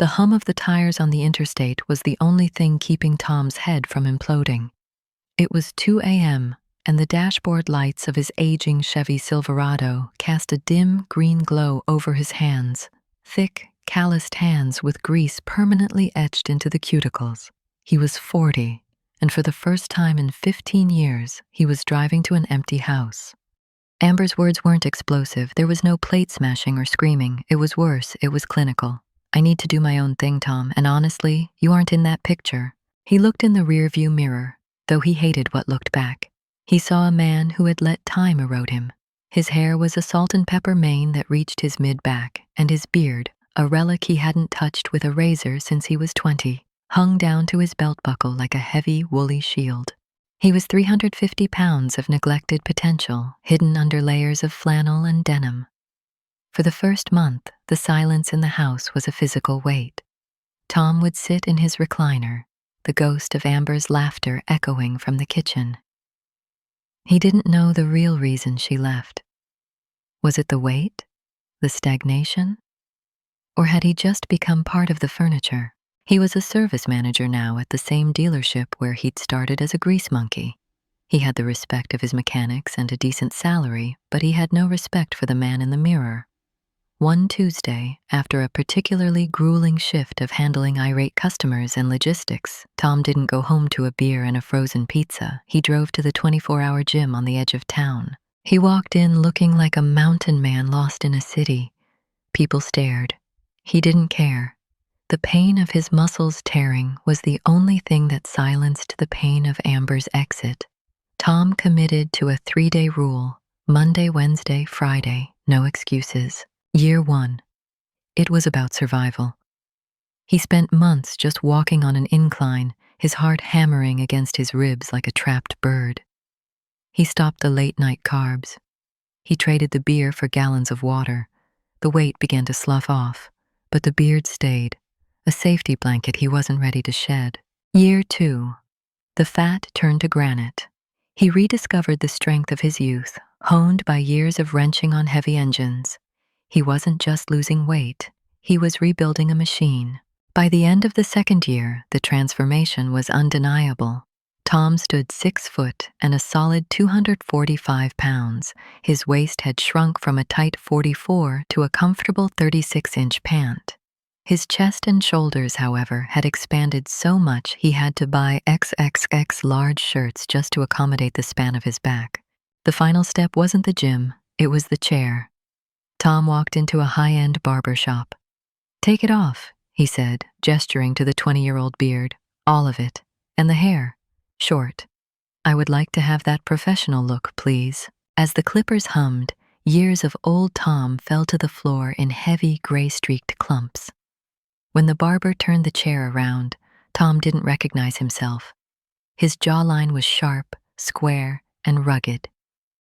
The hum of the tires on the interstate was the only thing keeping Tom's head from imploding. It was 2 a.m., and the dashboard lights of his aging Chevy Silverado cast a dim green glow over his hands, thick, calloused hands with grease permanently etched into the cuticles. He was 40, and for the first time in 15 years, he was driving to an empty house. Amber's words weren't explosive. There was no plate smashing or screaming. It was worse. It was clinical. "I need to do my own thing, Tom, and honestly, you aren't in that picture." He looked in the rearview mirror, though he hated what looked back. He saw a man who had let time erode him. His hair was a salt and pepper mane that reached his mid-back, and his beard, a relic he hadn't touched with a razor since he was 20, hung down to his belt buckle like a heavy, woolly shield. He was 350 pounds of neglected potential, hidden under layers of flannel and denim. For the first month, the silence in the house was a physical weight. Tom would sit in his recliner, the ghost of Amber's laughter echoing from the kitchen. He didn't know the real reason she left. Was it the weight? The stagnation? Or had he just become part of the furniture? He was a service manager now at the same dealership where he'd started as a grease monkey. He had the respect of his mechanics and a decent salary, but he had no respect for the man in the mirror. One Tuesday, after a particularly grueling shift of handling irate customers and logistics, Tom didn't go home to a beer and a frozen pizza. He drove to the 24-hour gym on the edge of town. He walked in looking like a mountain man lost in a city. People stared. He didn't care. The pain of his muscles tearing was the only thing that silenced the pain of Amber's exit. Tom committed to a 3-day rule: Monday, Wednesday, Friday, no excuses. Year 1. It was about survival. He spent months just walking on an incline, his heart hammering against his ribs like a trapped bird. He stopped the late-night carbs. He traded the beer for gallons of water. The weight began to slough off, but the beard stayed, a safety blanket he wasn't ready to shed. Year 2. The fat turned to granite. He rediscovered the strength of his youth, honed by years of wrenching on heavy engines. He wasn't just losing weight, he was rebuilding a machine. By the end of the second year, the transformation was undeniable. Tom stood 6 foot and a solid 245 pounds. His waist had shrunk from a tight 44 to a comfortable 36-inch pant. His chest and shoulders, however, had expanded so much he had to buy XXX large shirts just to accommodate the span of his back. The final step wasn't the gym, it was the chair. Tom walked into a high-end barber shop. "Take it off," he said, gesturing to the 20-year-old beard. "All of it. And the hair. Short. I would like to have that professional look, please." As the clippers hummed, years of old Tom fell to the floor in heavy, gray-streaked clumps. When the barber turned the chair around, Tom didn't recognize himself. His jawline was sharp, square, and rugged.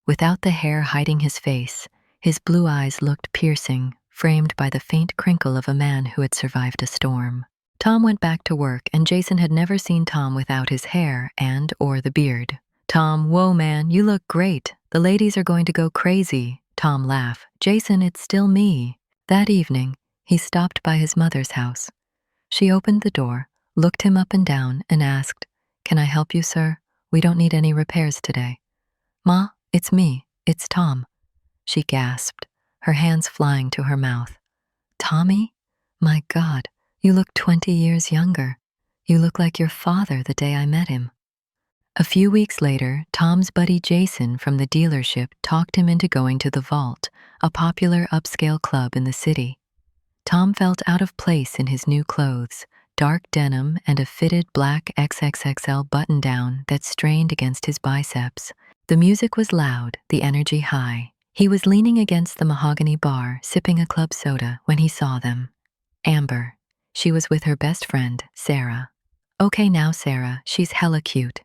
Without the hair hiding his face, his blue eyes looked piercing, framed by the faint crinkle of a man who had survived a storm. Tom went back to work, and Jason had never seen Tom without his hair or the beard. "Tom, whoa man, you look great. The ladies are going to go crazy." Tom laughed. "Jason, it's still me." That evening, he stopped by his mother's house. She opened the door, looked him up and down, and asked, "Can I help you, sir? We don't need any repairs today." "Ma, it's me. It's Tom." She gasped, her hands flying to her mouth. "Tommy? My God, you look 20 years younger. You look like your father the day I met him." A few weeks later, Tom's buddy Jason from the dealership talked him into going to the Vault, a popular upscale club in the city. Tom felt out of place in his new clothes, dark denim and a fitted black XXXL button-down that strained against his biceps. The music was loud, the energy high. He was leaning against the mahogany bar, sipping a club soda, when he saw them. Amber. She was with her best friend, Sarah. "Okay now, Sarah, she's hella cute."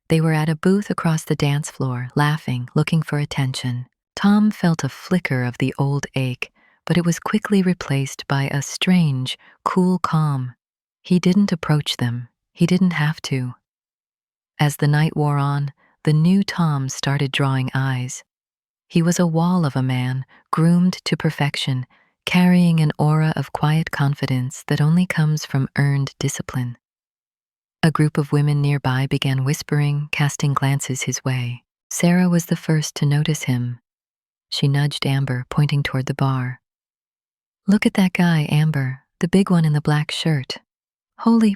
They were at a booth across the dance floor, laughing, looking for attention. Tom felt a flicker of the old ache, but it was quickly replaced by a strange, cool calm. He didn't approach them. He didn't have to. As the night wore on, the new Tom started drawing eyes. He was a wall of a man, groomed to perfection, carrying an aura of quiet confidence that only comes from earned discipline. A group of women nearby began whispering, casting glances his way. Sarah was the first to notice him. She nudged Amber, pointing toward the bar. "Look at that guy, Amber, the big one in the black shirt. Holy,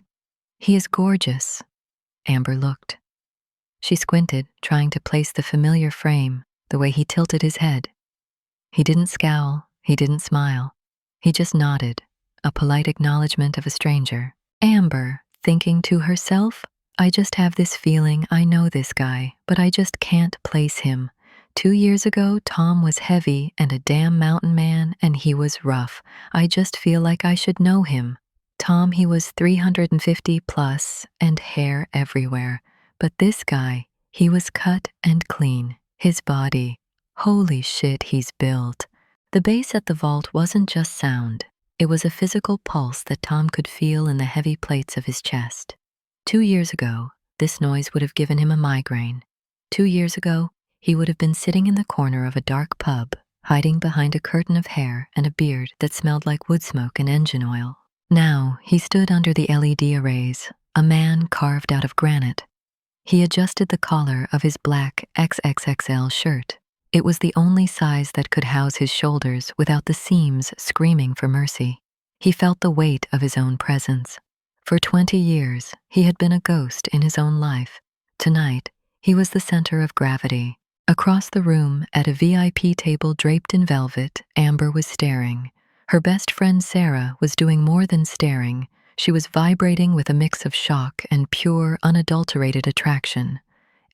he is gorgeous." Amber looked. She squinted, trying to place the familiar frame, the way he tilted his head. He didn't scowl, he didn't smile. He just nodded, a polite acknowledgement of a stranger. Amber, thinking to herself, "I just have this feeling I know this guy, but I just can't place him. 2 years ago, Tom was heavy and a damn mountain man, and he was rough. I just feel like I should know him. Tom, he was 350 plus and hair everywhere. But this guy, he was cut and clean. His body, holy shit, he's built." The bass at the vault wasn't just sound. It was a physical pulse that Tom could feel in the heavy plates of his chest. 2 years ago, this noise would have given him a migraine. 2 years ago, he would have been sitting in the corner of a dark pub, hiding behind a curtain of hair and a beard that smelled like wood smoke and engine oil. Now, he stood under the LED arrays, a man carved out of granite. He adjusted the collar of his black XXXL shirt. It was the only size that could house his shoulders without the seams screaming for mercy. He felt the weight of his own presence. For 20 years, he had been a ghost in his own life. Tonight, he was the center of gravity. Across the room, at a VIP table draped in velvet, Amber was staring. Her best friend Sarah was doing more than staring. She was vibrating with a mix of shock and pure, unadulterated attraction.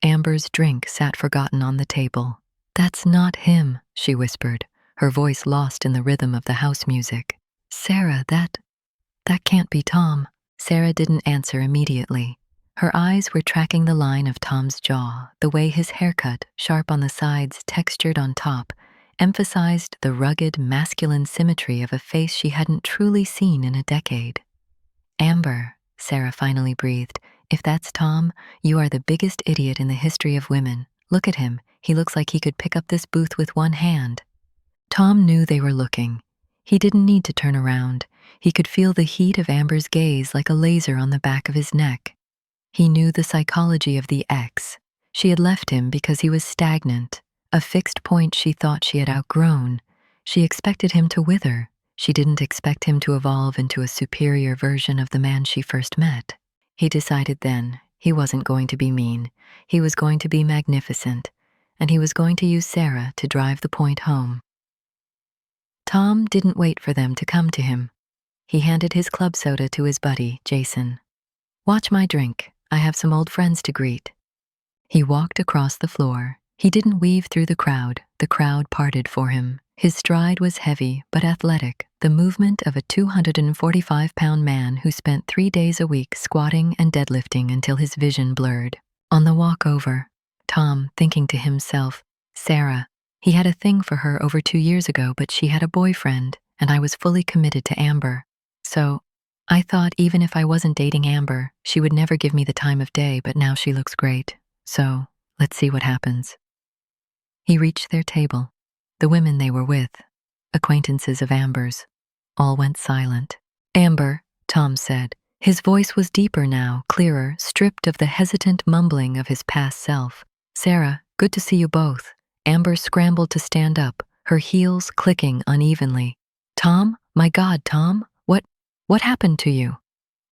Amber's drink sat forgotten on the table. "That's not him," she whispered, her voice lost in the rhythm of the house music. "Sarah, that can't be Tom." Sarah didn't answer immediately. Her eyes were tracking the line of Tom's jaw, the way his haircut, sharp on the sides, textured on top, emphasized the rugged, masculine symmetry of a face she hadn't truly seen in a decade. "Amber," Sarah finally breathed, "if that's Tom, you are the biggest idiot in the history of women. Look at him. He looks like he could pick up this booth with one hand." Tom knew they were looking. He didn't need to turn around. He could feel the heat of Amber's gaze like a laser on the back of his neck. He knew the psychology of the ex. She had left him because he was stagnant, a fixed point she thought she had outgrown. She expected him to wither. She didn't expect him to evolve into a superior version of the man she first met. He decided then he wasn't going to be mean. He was going to be magnificent, and he was going to use Sarah to drive the point home. Tom didn't wait for them to come to him. He handed his club soda to his buddy, Jason. "Watch my drink. I have some old friends to greet." He walked across the floor. He didn't weave through the crowd parted for him. His stride was heavy but athletic, the movement of a 245-pound man who spent 3 days a week squatting and deadlifting until his vision blurred. On the walk over, Tom, thinking to himself, "Sarah, he had a thing for her over 2 years ago, but she had a boyfriend, and I was fully committed to Amber. So, I thought even if I wasn't dating Amber, she would never give me the time of day, but now she looks great. So, let's see what happens." He reached their table. The women they were with, acquaintances of Amber's, all went silent. "Amber," Tom said. His voice was deeper now, clearer, stripped of the hesitant mumbling of his past self. "Sarah, good to see you both." Amber scrambled to stand up, her heels clicking unevenly. "Tom? My God, Tom? What happened to you?"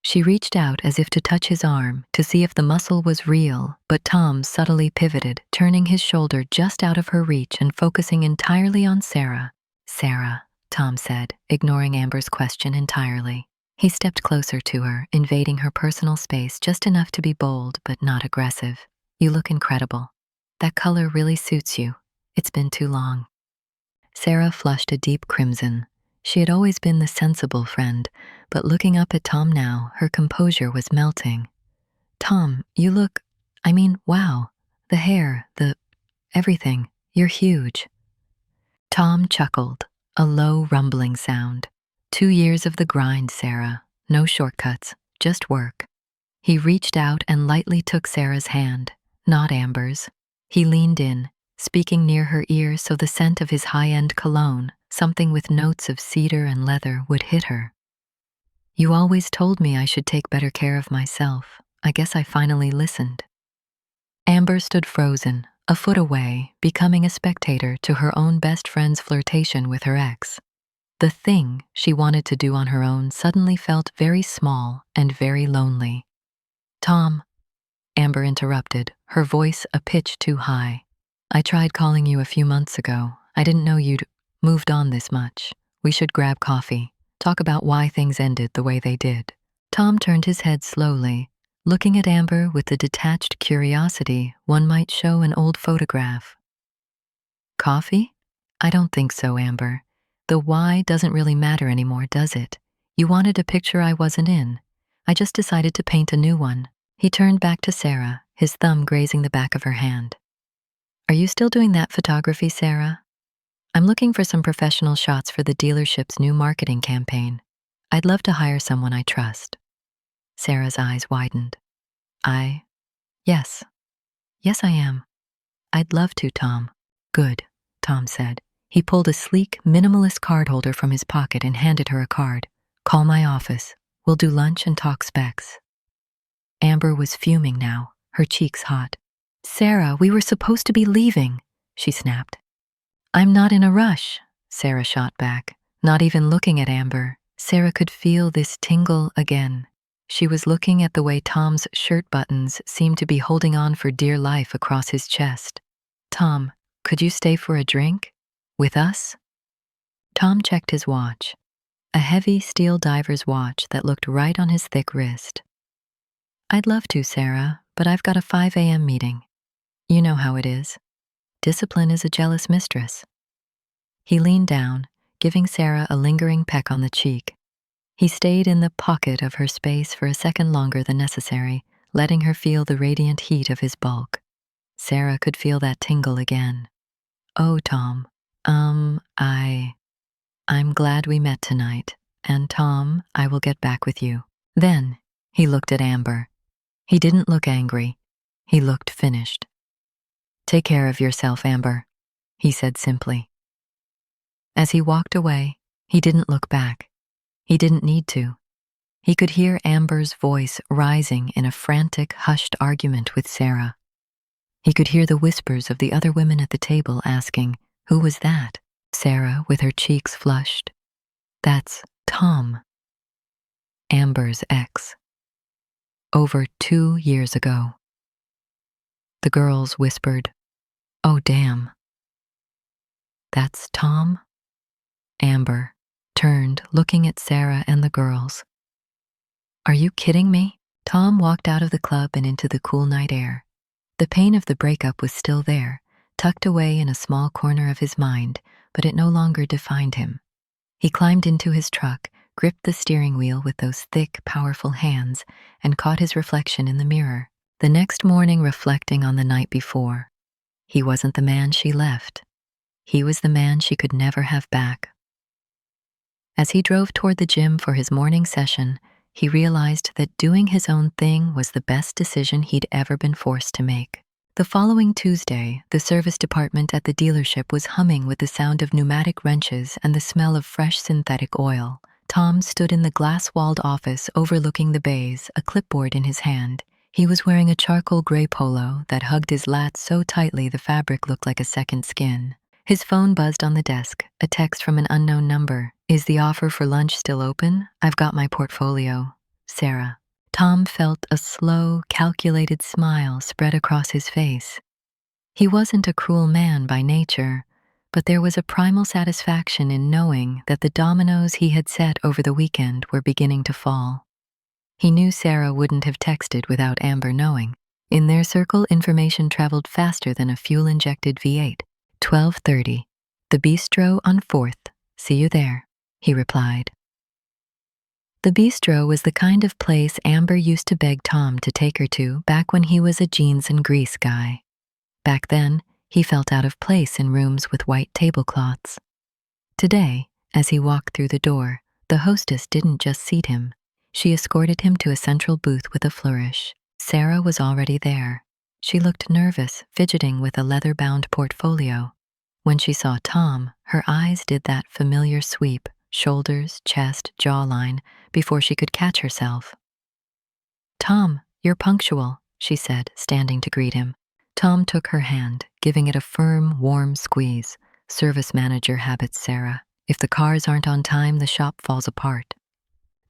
She reached out as if to touch his arm, to see if the muscle was real, but Tom subtly pivoted, turning his shoulder just out of her reach and focusing entirely on Sarah. "Sarah," Tom said, ignoring Amber's question entirely. He stepped closer to her, invading her personal space just enough to be bold but not aggressive. "You look incredible. That color really suits you. It's been too long." Sarah flushed a deep crimson. She had always been the sensible friend, but looking up at Tom now, her composure was melting. "Tom, you look, wow. The hair, everything. You're huge." Tom chuckled, a low rumbling sound. 2 years of the grind, Sarah. No shortcuts, just work." He reached out and lightly took Sarah's hand, not Amber's. He leaned in, speaking near her ear so the scent of his high-end cologne, something with notes of cedar and leather, would hit her. You always told me I should take better care of myself. I guess I finally listened. Amber stood frozen, a foot away, becoming a spectator to her own best friend's flirtation with her ex. The thing she wanted to do on her own suddenly felt very small and very lonely. Tom, Amber interrupted, her voice a pitch too high. I tried calling you a few months ago. I didn't know you'd moved on this much. We should grab coffee, talk about why things ended the way they did. Tom turned his head slowly, looking at Amber with the detached curiosity one might show an old photograph. Coffee? I don't think so, Amber. The why doesn't really matter anymore, does it? You wanted a picture I wasn't in. I just decided to paint a new one. He turned back to Sarah, his thumb grazing the back of her hand. Are you still doing that photography, Sarah? I'm looking for some professional shots for the dealership's new marketing campaign. I'd love to hire someone I trust. Sarah's eyes widened. Yes. Yes, I am. I'd love to, Tom. Good, Tom said. He pulled a sleek, minimalist card holder from his pocket and handed her a card. Call my office. We'll do lunch and talk specs. Amber was fuming now, her cheeks hot. Sarah, we were supposed to be leaving, she snapped. I'm not in a rush, Sarah shot back. Not even looking at Amber, Sarah could feel this tingle again. She was looking at the way Tom's shirt buttons seemed to be holding on for dear life across his chest. Tom, could you stay for a drink? With us? Tom checked his watch, a heavy steel diver's watch that looked right on his thick wrist. I'd love to, Sarah, but I've got a 5 a.m. meeting. You know how it is. Discipline is a jealous mistress. He leaned down, giving Sarah a lingering peck on the cheek. He stayed in the pocket of her space for a second longer than necessary, letting her feel the radiant heat of his bulk. Sarah could feel that tingle again. Oh, Tom, I'm glad we met tonight, and Tom, I will get back with you. Then, he looked at Amber. He didn't look angry. He looked finished. Take care of yourself, Amber, he said simply. As he walked away, he didn't look back. He didn't need to. He could hear Amber's voice rising in a frantic, hushed argument with Sarah. He could hear the whispers of the other women at the table asking, who was that? Sarah, with her cheeks flushed. That's Tom, Amber's ex. Over 2 years ago. The girls whispered, oh, damn. That's Tom? Amber turned, looking at Sarah and the girls. Are you kidding me? Tom walked out of the club and into the cool night air. The pain of the breakup was still there, tucked away in a small corner of his mind, but it no longer defined him. He climbed into his truck, gripped the steering wheel with those thick, powerful hands, and caught his reflection in the mirror. The next morning, reflecting on the night before, he wasn't the man she left. He was the man she could never have back. As he drove toward the gym for his morning session, he realized that doing his own thing was the best decision he'd ever been forced to make. The following Tuesday, the service department at the dealership was humming with the sound of pneumatic wrenches and the smell of fresh synthetic oil. Tom stood in the glass-walled office overlooking the bays, a clipboard in his hand. He was wearing a charcoal gray polo that hugged his lats so tightly the fabric looked like a second skin. His phone buzzed on the desk, a text from an unknown number. Is the offer for lunch still open? I've got my portfolio. Sarah. Tom felt a slow, calculated smile spread across his face. He wasn't a cruel man by nature, but there was a primal satisfaction in knowing that the dominoes he had set over the weekend were beginning to fall. He knew Sarah wouldn't have texted without Amber knowing. In their circle, information traveled faster than a fuel-injected V8. 12:30. The bistro on 4th. See you there, he replied. The bistro was the kind of place Amber used to beg Tom to take her to back when he was a jeans and grease guy. Back then, he felt out of place in rooms with white tablecloths. Today, as he walked through the door, the hostess didn't just seat him. She escorted him to a central booth with a flourish. Sarah was already there. She looked nervous, fidgeting with a leather-bound portfolio. When she saw Tom, Her eyes did that familiar sweep, shoulders, chest, jawline, before she could catch herself. "Tom, you're punctual," she said, standing to greet him. Tom took her hand, giving it a firm, warm squeeze. Service manager habits, Sarah. If the cars aren't on time, the shop falls apart.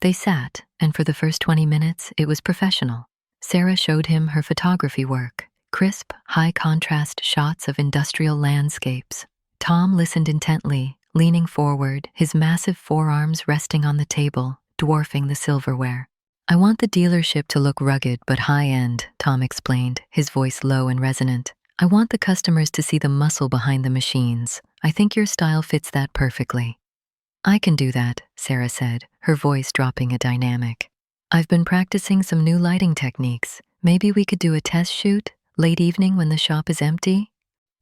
They sat, and for the first 20 minutes, it was professional. Sarah showed him her photography work, crisp, high-contrast shots of industrial landscapes. Tom listened intently, leaning forward, his massive forearms resting on the table, dwarfing the silverware. "I want the dealership to look rugged but high-end," Tom explained, his voice low and resonant. "I want the customers to see the muscle behind the machines. I think your style fits that perfectly." "I can do that," Sarah said, her voice dropping a dynamic. "I've been practicing some new lighting techniques. Maybe we could do a test shoot, late evening when the shop is empty?"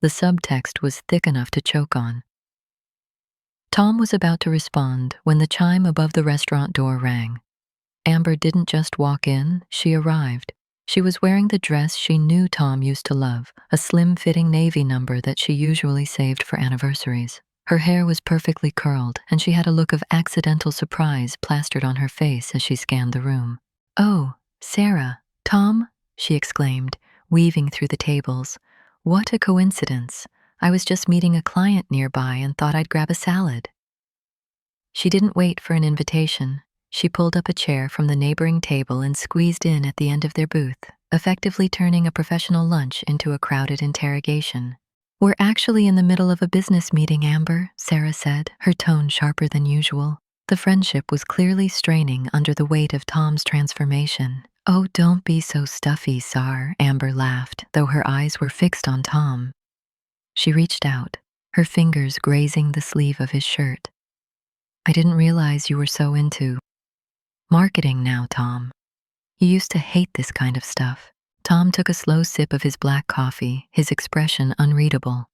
The subtext was thick enough to choke on. Tom was about to respond when the chime above the restaurant door rang. Amber didn't just walk in, she arrived. She was wearing the dress she knew Tom used to love, a slim-fitting navy number that she usually saved for anniversaries. Her hair was perfectly curled, and she had a look of accidental surprise plastered on her face as she scanned the room. "Oh, Sarah, Tom," she exclaimed, weaving through the tables. "What a coincidence. I was just meeting a client nearby and thought I'd grab a salad." She didn't wait for an invitation. She pulled up a chair from the neighboring table and squeezed in at the end of their booth, effectively turning a professional lunch into a crowded interrogation. "We're actually in the middle of a business meeting, Amber," Sarah said, her tone sharper than usual. The friendship was clearly straining under the weight of Tom's transformation. "Oh, don't be so stuffy, Sar," Amber laughed, though her eyes were fixed on Tom. She reached out, her fingers grazing the sleeve of his shirt. "I didn't realize you were so into marketing now, Tom. You used to hate this kind of stuff." Tom took a slow sip of his black coffee, his expression unreadable.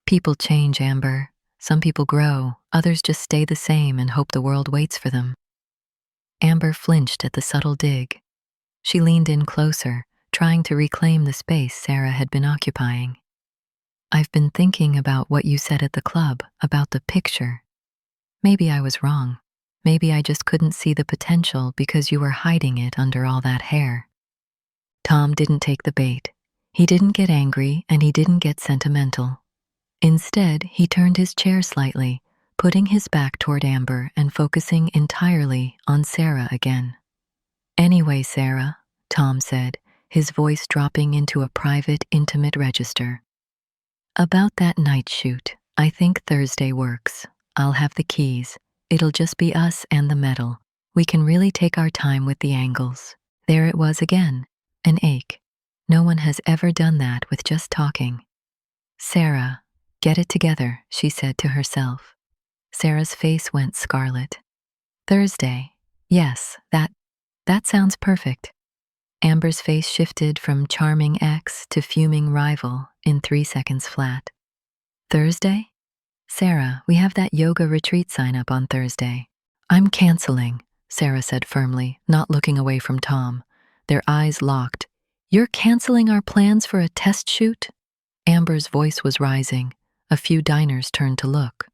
"People change, Amber. Some people grow, others just stay the same and hope the world waits for them." Amber flinched at the subtle dig. She leaned in closer, trying to reclaim the space Sarah had been occupying. "I've been thinking about what you said at the club, about the picture. Maybe I was wrong. Maybe I just couldn't see the potential because you were hiding it under all that hair." Tom didn't take the bait. He didn't get angry and he didn't get sentimental. Instead, he turned his chair slightly, putting his back toward Amber and focusing entirely on Sarah again. "Anyway, Sarah," Tom said, his voice dropping into a private, intimate register. "About that night shoot, I think Thursday works. I'll have the keys. It'll just be us and the metal. We can really take our time with the angles." There it was again, an ache. No one has ever done that with just talking. "Sarah, get it together," she said to herself. Sarah's face went scarlet. "Thursday. Yes, that sounds perfect." Amber's face shifted from charming ex to fuming rival in 3 seconds flat. "Thursday? Sarah, we have that yoga retreat sign up on Thursday." "I'm canceling," Sarah said firmly, not looking away from Tom. Their eyes locked. "You're canceling our plans for a test shoot?" Amber's voice was rising. A few diners turned to look.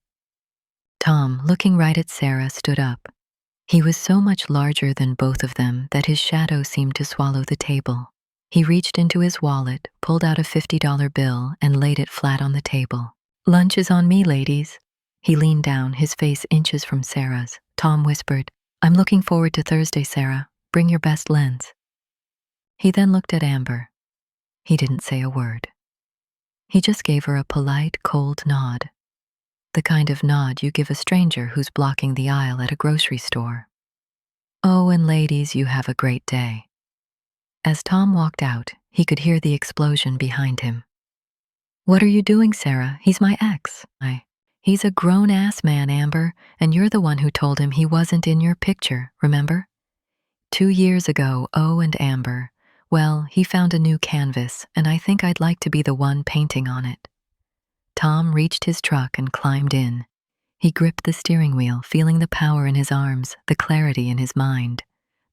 Tom, looking right at Sarah, stood up. He was so much larger than both of them that his shadow seemed to swallow the table. He reached into his wallet, pulled out a $50 bill, and laid it flat on the table. "Lunch is on me, ladies." He leaned down, his face inches from Sarah's. Tom whispered, "I'm looking forward to Thursday, Sarah. Bring your best lens." He then looked at Amber. He didn't say a word. He just gave her a polite, cold nod. The kind of nod you give a stranger who's blocking the aisle at a grocery store. "Oh, and ladies, you have a great day." As Tom walked out, he could hear the explosion behind him. "What are you doing, Sarah? He's my ex." "He's a grown-ass man, Amber, and you're the one who told him he wasn't in your picture, remember? 2 years ago, and Amber. Well, he found a new canvas, and I think I'd like to be the one painting on it." Tom reached his truck and climbed in. He gripped the steering wheel, feeling the power in his arms, the clarity in his mind.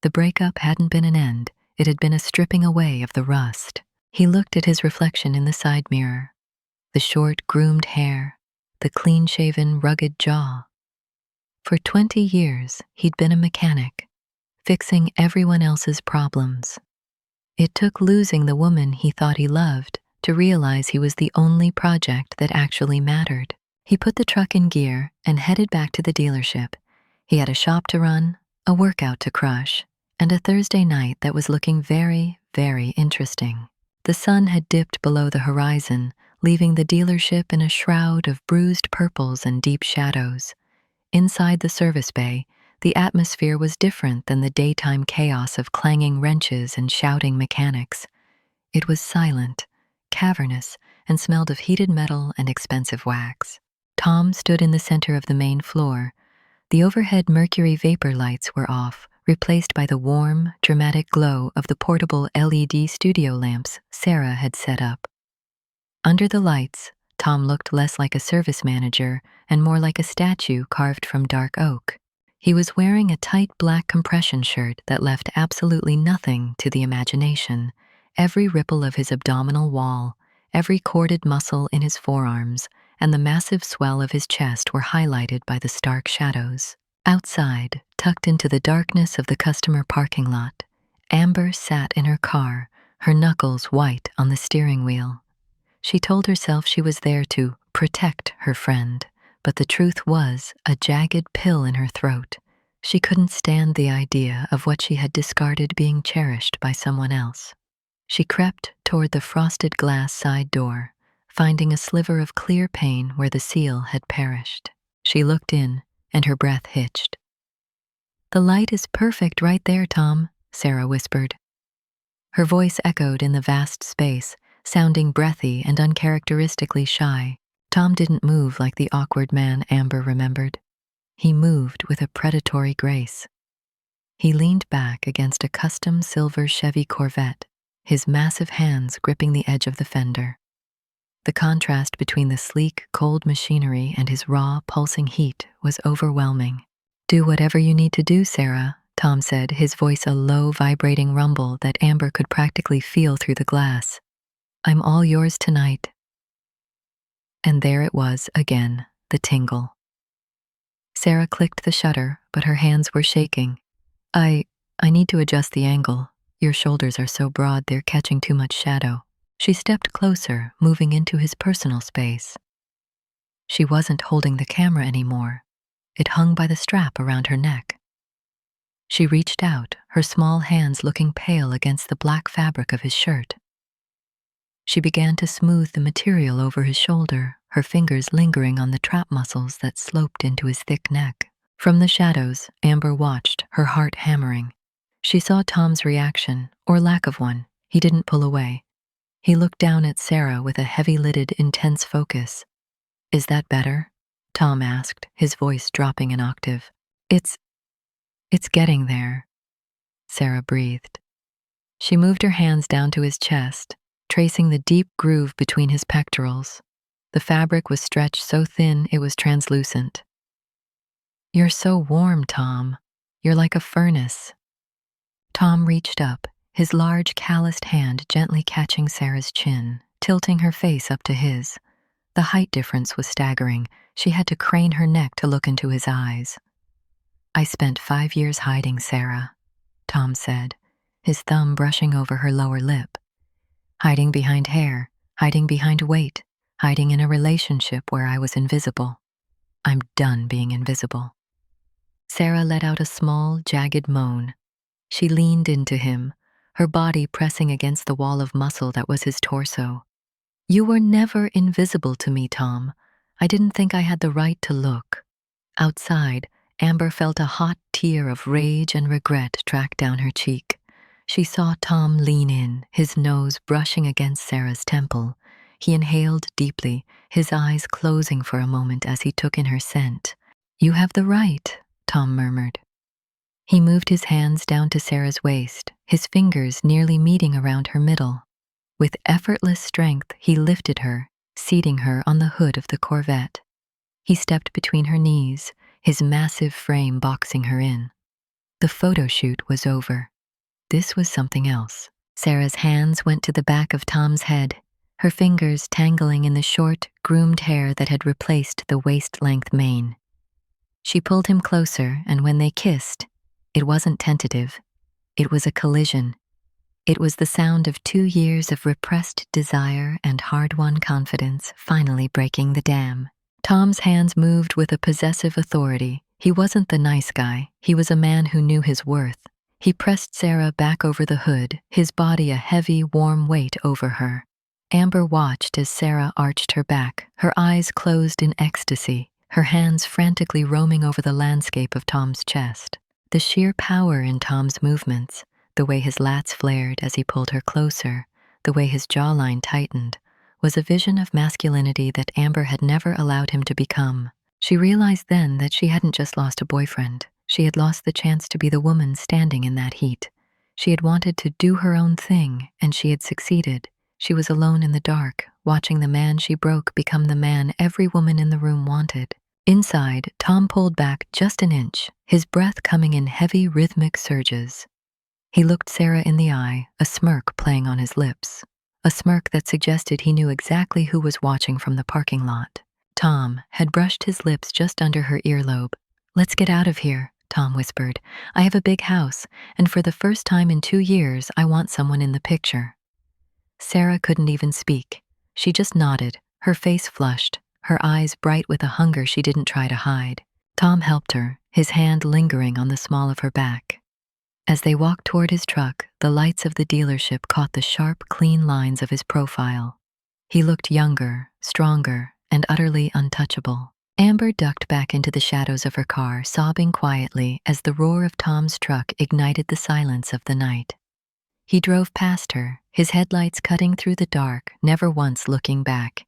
The breakup hadn't been an end, it had been a stripping away of the rust. He looked at his reflection in the side mirror. The short, groomed hair, the clean-shaven, rugged jaw. For 20 years, he'd been a mechanic, fixing everyone else's problems. It took losing the woman he thought he loved to realize he was the only project that actually mattered. He put the truck in gear and headed back to the dealership. He had a shop to run, a workout to crush, and a Thursday night that was looking very, very interesting. The sun had dipped below the horizon, leaving the dealership in a shroud of bruised purples and deep shadows. Inside the service bay, the atmosphere was different than the daytime chaos of clanging wrenches and shouting mechanics. It was silent, cavernous, and smelled of heated metal and expensive wax. Tom stood in the center of the main floor. The overhead mercury vapor lights were off, replaced by the warm, dramatic glow of the portable LED studio lamps Sarah had set up. Under the lights, Tom looked less like a service manager and more like a statue carved from dark oak. He was wearing a tight black compression shirt that left absolutely nothing to the imagination. Every ripple of his abdominal wall, every corded muscle in his forearms, and the massive swell of his chest were highlighted by the stark shadows. Outside, tucked into the darkness of the customer parking lot, Amber sat in her car, her knuckles white on the steering wheel. She told herself she was there to protect her friend, but the truth was a jagged pill in her throat. She couldn't stand the idea of what she had discarded being cherished by someone else. She crept toward the frosted glass side door, finding a sliver of clear pane where the seal had perished. She looked in, and her breath hitched. "The light is perfect right there, Tom," Sarah whispered. Her voice echoed in the vast space, sounding breathy and uncharacteristically shy. Tom didn't move like the awkward man Amber remembered. He moved with a predatory grace. He leaned back against a custom silver Chevy Corvette, his massive hands gripping the edge of the fender. The contrast between the sleek, cold machinery and his raw, pulsing heat was overwhelming. "Do whatever you need to do, Sarah," Tom said, his voice a low, vibrating rumble that Amber could practically feel through the glass. "I'm all yours tonight." And there it was again, the tingle. Sarah clicked the shutter, but her hands were shaking. I need to adjust the angle. Your shoulders are so broad they're catching too much shadow." She stepped closer, moving into his personal space. She wasn't holding the camera anymore. It hung by the strap around her neck. She reached out, her small hands looking pale against the black fabric of his shirt. She began to smooth the material over his shoulder, her fingers lingering on the trap muscles that sloped into his thick neck. From the shadows, Amber watched, her heart hammering. She saw Tom's reaction, or lack of one. He didn't pull away. He looked down at Sarah with a heavy-lidded, intense focus. "Is that better?" Tom asked, his voice dropping an octave. It's getting there," Sarah breathed. She moved her hands down to his chest, tracing the deep groove between his pectorals. The fabric was stretched so thin it was translucent. "You're so warm, Tom. You're like a furnace." Tom reached up, his large, calloused hand gently catching Sarah's chin, tilting her face up to his. The height difference was staggering. She had to crane her neck to look into his eyes. "I spent 5 years hiding, Sarah," Tom said, his thumb brushing over her lower lip. "Hiding behind hair, hiding behind weight, hiding in a relationship where I was invisible. I'm done being invisible." Sarah let out a small, jagged moan. She leaned into him, her body pressing against the wall of muscle that was his torso. "You were never invisible to me, Tom. I didn't think I had the right to look." Outside, Amber felt a hot tear of rage and regret track down her cheek. She saw Tom lean in, his nose brushing against Sarah's temple. He inhaled deeply, his eyes closing for a moment as he took in her scent. "You have the right," Tom murmured. He moved his hands down to Sarah's waist, his fingers nearly meeting around her middle. With effortless strength, he lifted her, seating her on the hood of the Corvette. He stepped between her knees, his massive frame boxing her in. The photo shoot was over. This was something else. Sarah's hands went to the back of Tom's head, her fingers tangling in the short, groomed hair that had replaced the waist-length mane. She pulled him closer, and when they kissed, it wasn't tentative. It was a collision. It was the sound of 2 years of repressed desire and hard-won confidence finally breaking the dam. Tom's hands moved with a possessive authority. He wasn't the nice guy. He was a man who knew his worth. He pressed Sarah back over the hood, his body a heavy, warm weight over her. Amber watched as Sarah arched her back, her eyes closed in ecstasy, her hands frantically roaming over the landscape of Tom's chest. The sheer power in Tom's movements, the way his lats flared as he pulled her closer, the way his jawline tightened, was a vision of masculinity that Amber had never allowed him to become. She realized then that she hadn't just lost a boyfriend. She had lost the chance to be the woman standing in that heat. She had wanted to do her own thing, and she had succeeded. She was alone in the dark, watching the man she broke become the man every woman in the room wanted. Inside, Tom pulled back just an inch, his breath coming in heavy, rhythmic surges. He looked Sarah in the eye, a smirk playing on his lips. A smirk that suggested he knew exactly who was watching from the parking lot. Tom had brushed his lips just under her earlobe. "Let's get out of here," Tom whispered. "I have a big house, and for the first time in 2 years, I want someone in the picture." Sarah couldn't even speak. She just nodded, her face flushed, her eyes bright with a hunger she didn't try to hide. Tom helped her, his hand lingering on the small of her back. As they walked toward his truck, the lights of the dealership caught the sharp, clean lines of his profile. He looked younger, stronger, and utterly untouchable. Amber ducked back into the shadows of her car, sobbing quietly as the roar of Tom's truck ignited the silence of the night. He drove past her, his headlights cutting through the dark, never once looking back.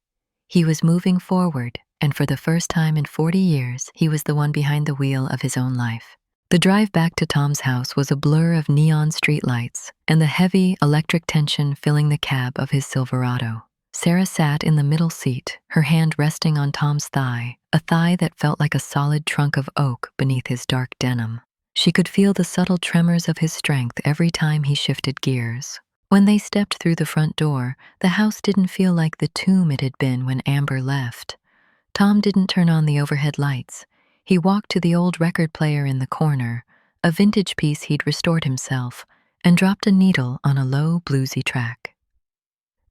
He was moving forward, and for the first time in 40 years, he was the one behind the wheel of his own life. The drive back to Tom's house was a blur of neon streetlights and the heavy electric tension filling the cab of his Silverado. Sarah sat in the middle seat, her hand resting on Tom's thigh, a thigh that felt like a solid trunk of oak beneath his dark denim. She could feel the subtle tremors of his strength every time he shifted gears. When they stepped through the front door, the house didn't feel like the tomb it had been when Amber left. Tom didn't turn on the overhead lights. He walked to the old record player in the corner, a vintage piece he'd restored himself, and dropped a needle on a low, bluesy track.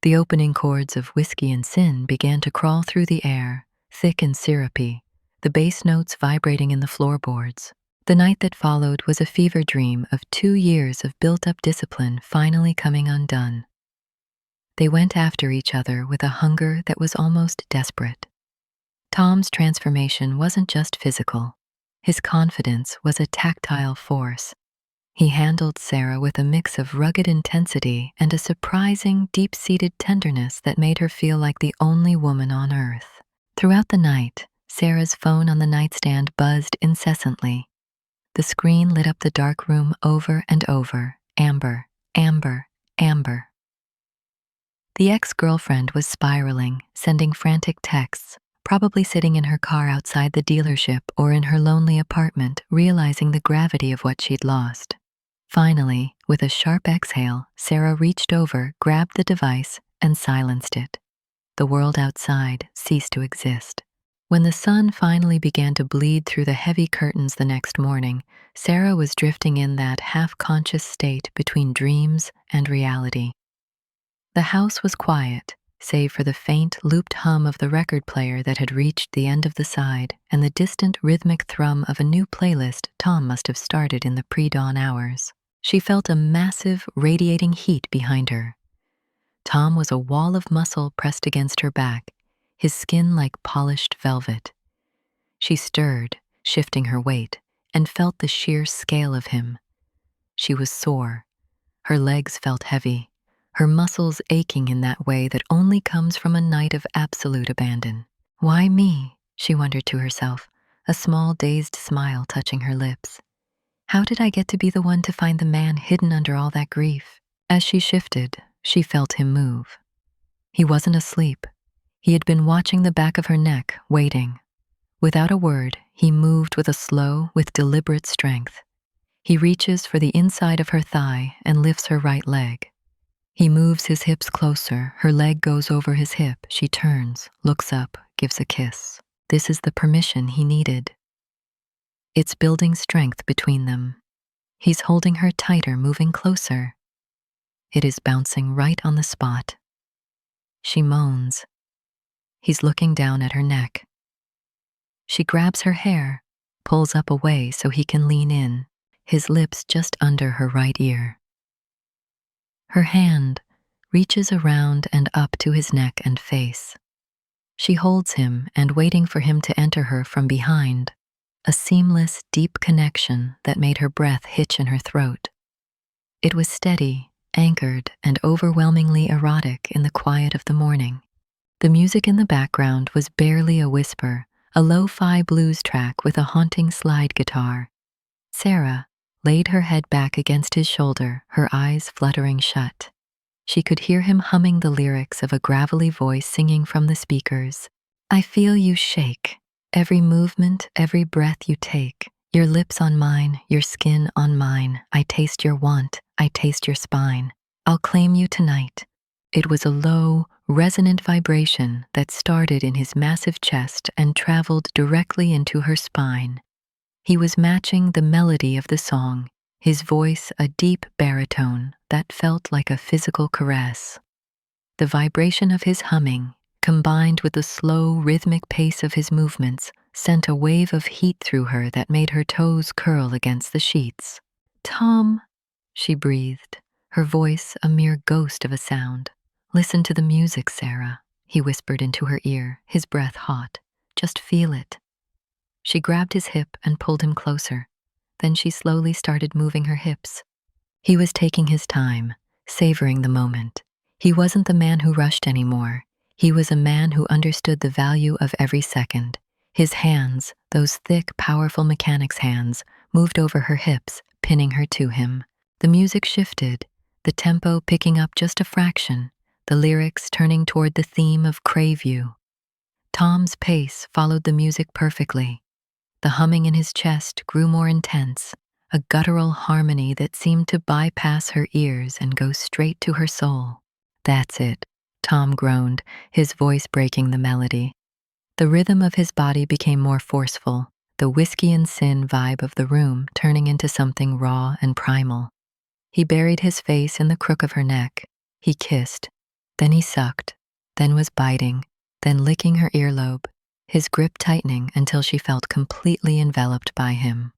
The opening chords of Whiskey and Sin began to crawl through the air, thick and syrupy, the bass notes vibrating in the floorboards. The night that followed was a fever dream of 2 years of built-up discipline finally coming undone. They went after each other with a hunger that was almost desperate. Tom's transformation wasn't just physical. His confidence was a tactile force. He handled Sarah with a mix of rugged intensity and a surprising, deep-seated tenderness that made her feel like the only woman on earth. Throughout the night, Sarah's phone on the nightstand buzzed incessantly. The screen lit up the dark room over and over. Amber, Amber, Amber. The ex-girlfriend was spiraling, sending frantic texts, probably sitting in her car outside the dealership or in her lonely apartment, realizing the gravity of what she'd lost. Finally, with a sharp exhale, Sarah reached over, grabbed the device, and silenced it. The world outside ceased to exist. When the sun finally began to bleed through the heavy curtains the next morning, Sarah was drifting in that half-conscious state between dreams and reality. The house was quiet, save for the faint, looped hum of the record player that had reached the end of the side and the distant rhythmic thrum of a new playlist Tom must have started in the pre-dawn hours. She felt a massive, radiating heat behind her. Tom was a wall of muscle pressed against her back, his skin like polished velvet. She stirred, shifting her weight, and felt the sheer scale of him. She was sore. Her legs felt heavy, her muscles aching in that way that only comes from a night of absolute abandon. "Why me?" she wondered to herself, a small dazed smile touching her lips. "How did I get to be the one to find the man hidden under all that grief?" As she shifted, she felt him move. He wasn't asleep. He had been watching the back of her neck, waiting. Without a word, he moved with a slow, with deliberate strength. He reaches for the inside of her thigh and lifts her right leg. He moves his hips closer. Her leg goes over his hip. She turns, looks up, gives a kiss. This is the permission he needed. It's building strength between them. He's holding her tighter, moving closer. It is bouncing right on the spot. She moans. He's looking down at her neck. She grabs her hair, pulls up away so he can lean in, his lips just under her right ear. Her hand reaches around and up to his neck and face. She holds him and waiting for him to enter her from behind, a seamless, deep connection that made her breath hitch in her throat. It was steady, anchored, and overwhelmingly erotic in the quiet of the morning. The music in the background was barely a whisper, a lo-fi blues track with a haunting slide guitar. Sarah laid her head back against his shoulder, her eyes fluttering shut. She could hear him humming the lyrics of a gravelly voice singing from the speakers. I feel you shake, every movement, every breath you take. Your lips on mine, your skin on mine. I taste your want, I taste your spine. I'll claim you tonight. It was a low, resonant vibration that started in his massive chest and traveled directly into her spine. He was matching the melody of the song, his voice a deep baritone that felt like a physical caress. The vibration of his humming, combined with the slow, rhythmic pace of his movements, sent a wave of heat through her that made her toes curl against the sheets. Tom, she breathed, her voice a mere ghost of a sound. Listen to the music, Sarah, he whispered into her ear, his breath hot. Just feel it. She grabbed his hip and pulled him closer. Then she slowly started moving her hips. He was taking his time, savoring the moment. He wasn't the man who rushed anymore. He was a man who understood the value of every second. His hands, those thick, powerful mechanic's hands, moved over her hips, pinning her to him. The music shifted, the tempo picking up just a fraction, the lyrics turning toward the theme of crave you. Tom's pace followed the music perfectly. The humming in his chest grew more intense, a guttural harmony that seemed to bypass her ears and go straight to her soul. That's it, Tom groaned, his voice breaking the melody. The rhythm of his body became more forceful, the whiskey and sin vibe of the room turning into something raw and primal. He buried his face in the crook of her neck. He kissed, then he sucked, then was biting, then licking her earlobe, his grip tightening until she felt completely enveloped by him.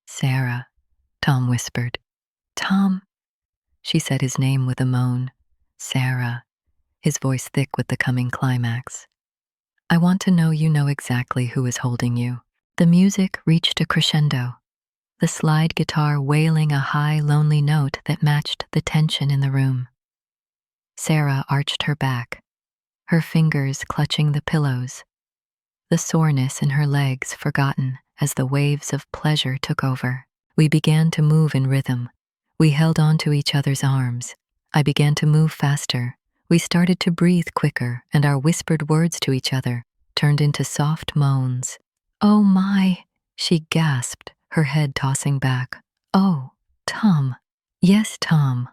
Sarah, Tom whispered. Tom, she said his name with a moan. Sarah, his voice thick with the coming climax. I want to know you know exactly who is holding you. The music reached a crescendo, the slide guitar wailing a high, lonely note that matched the tension in the room. Sarah arched her back, her fingers clutching the pillows, the soreness in her legs forgotten as the waves of pleasure took over. We began to move in rhythm. We held on to each other's arms. I began to move faster. We started to breathe quicker, and our whispered words to each other turned into soft moans. Oh my, she gasped, her head tossing back. Oh, Tom. Yes, Tom.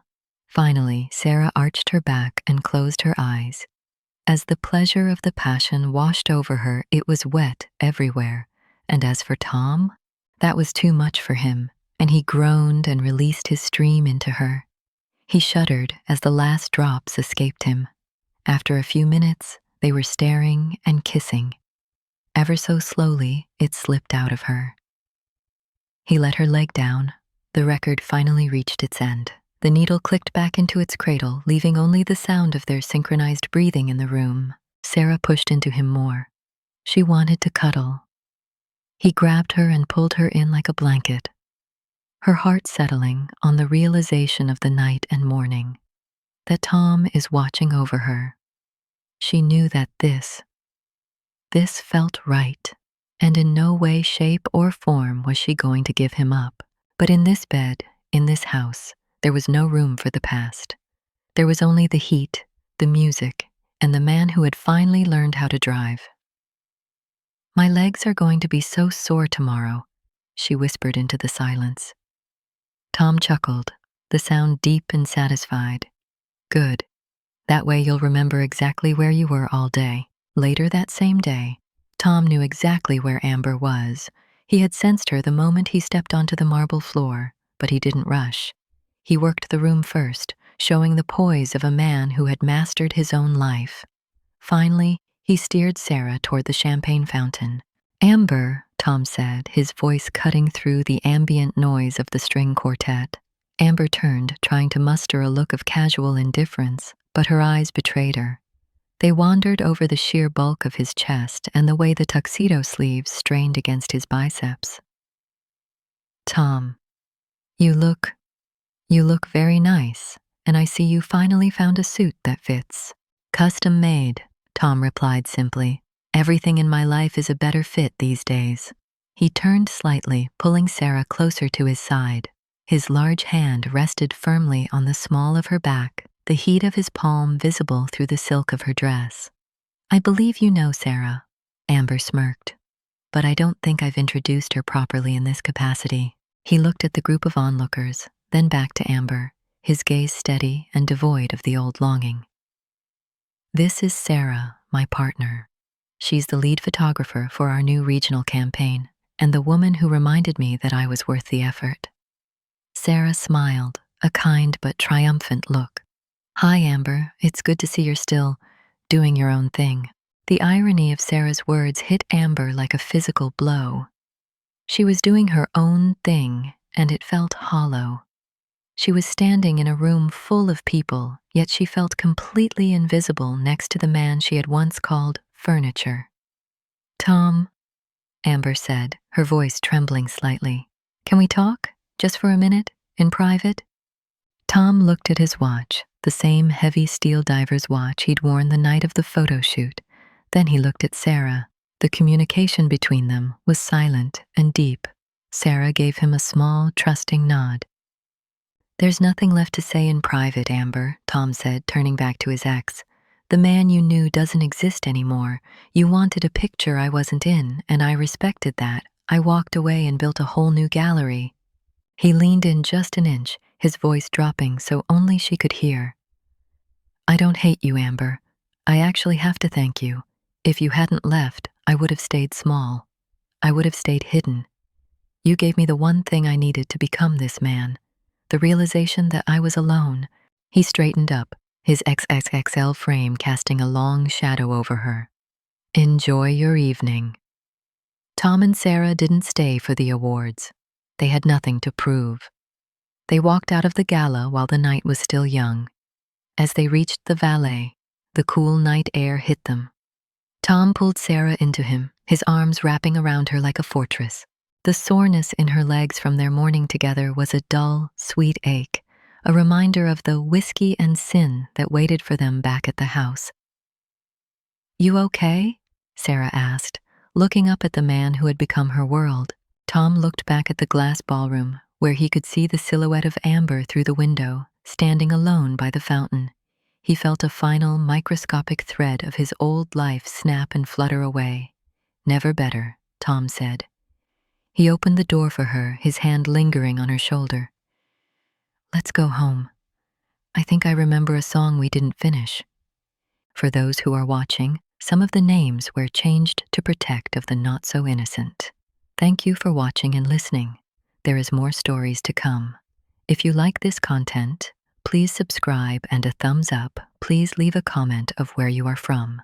Finally, Sarah arched her back and closed her eyes. As the pleasure of the passion washed over her, it was wet everywhere. And as for Tom, that was too much for him, and he groaned and released his stream into her. He shuddered as the last drops escaped him. After a few minutes, they were staring and kissing. Ever so slowly, it slipped out of her. He let her leg down. The record finally reached its end. The needle clicked back into its cradle, leaving only the sound of their synchronized breathing in the room. Sarah pushed into him more. She wanted to cuddle. He grabbed her and pulled her in like a blanket, her heart settling on the realization of the night and morning, that Tom is watching over her. She knew that this felt right, and in no way, shape, or form was she going to give him up. But in this bed, in this house, there was no room for the past. There was only the heat, the music, and the man who had finally learned how to drive. My legs are going to be so sore tomorrow, she whispered into the silence. Tom chuckled, the sound deep and satisfied. Good. That way you'll remember exactly where you were all day. Later that same day, Tom knew exactly where Amber was. He had sensed her the moment he stepped onto the marble floor, but he didn't rush. He worked the room first, showing the poise of a man who had mastered his own life. Finally, he steered Sarah toward the champagne fountain. Amber, Tom said, his voice cutting through the ambient noise of the string quartet. Amber turned, trying to muster a look of casual indifference, but her eyes betrayed her. They wandered over the sheer bulk of his chest and the way the tuxedo sleeves strained against his biceps. Tom, you look very nice, and I see you finally found a suit that fits. Custom made, Tom replied simply. Everything in my life is a better fit these days. He turned slightly, pulling Sarah closer to his side. His large hand rested firmly on the small of her back, the heat of his palm visible through the silk of her dress. I believe you know Sarah, Amber smirked, but I don't think I've introduced her properly in this capacity. He looked at the group of onlookers, then back to Amber, his gaze steady and devoid of the old longing. This is Sarah, my partner. She's the lead photographer for our new regional campaign, and the woman who reminded me that I was worth the effort. Sarah smiled, a kind but triumphant look. Hi, Amber. It's good to see you're still doing your own thing. The irony of Sarah's words hit Amber like a physical blow. She was doing her own thing, and it felt hollow. She was standing in a room full of people, yet she felt completely invisible next to the man she had once called furniture. Tom, Amber said, her voice trembling slightly. Can we talk? Just for a minute? In private? Tom looked at his watch, the same heavy steel diver's watch he'd worn the night of the photo shoot. Then he looked at Sarah. The communication between them was silent and deep. Sarah gave him a small, trusting nod. There's nothing left to say in private, Amber, Tom said, turning back to his ex. The man you knew doesn't exist anymore. You wanted a picture I wasn't in, and I respected that. I walked away and built a whole new gallery. He leaned in just an inch, his voice dropping so only she could hear. I don't hate you, Amber. I actually have to thank you. If you hadn't left, I would have stayed small. I would have stayed hidden. You gave me the one thing I needed to become this man. The realization that I was alone. He straightened up, his XXXL frame casting a long shadow over her. Enjoy your evening. Tom and Sarah didn't stay for the awards. They had nothing to prove. They walked out of the gala while the night was still young. As they reached the valet, the cool night air hit them. Tom pulled Sarah into him, his arms wrapping around her like a fortress. The soreness in her legs from their morning together was a dull, sweet ache, a reminder of the whiskey and sin that waited for them back at the house. You okay? Sarah asked, looking up at the man who had become her world. Tom looked back at the glass ballroom, where he could see the silhouette of Amber through the window, standing alone by the fountain. He felt a final microscopic thread of his old life snap and flutter away. Never better, Tom said. He opened the door for her, his hand lingering on her shoulder. Let's go home. I think I remember a song we didn't finish. For those who are watching, some of the names were changed to protect of the not-so-innocent. Thank you for watching and listening. There is more stories to come. If you like this content, please subscribe and a thumbs up. Please leave a comment of where you are from.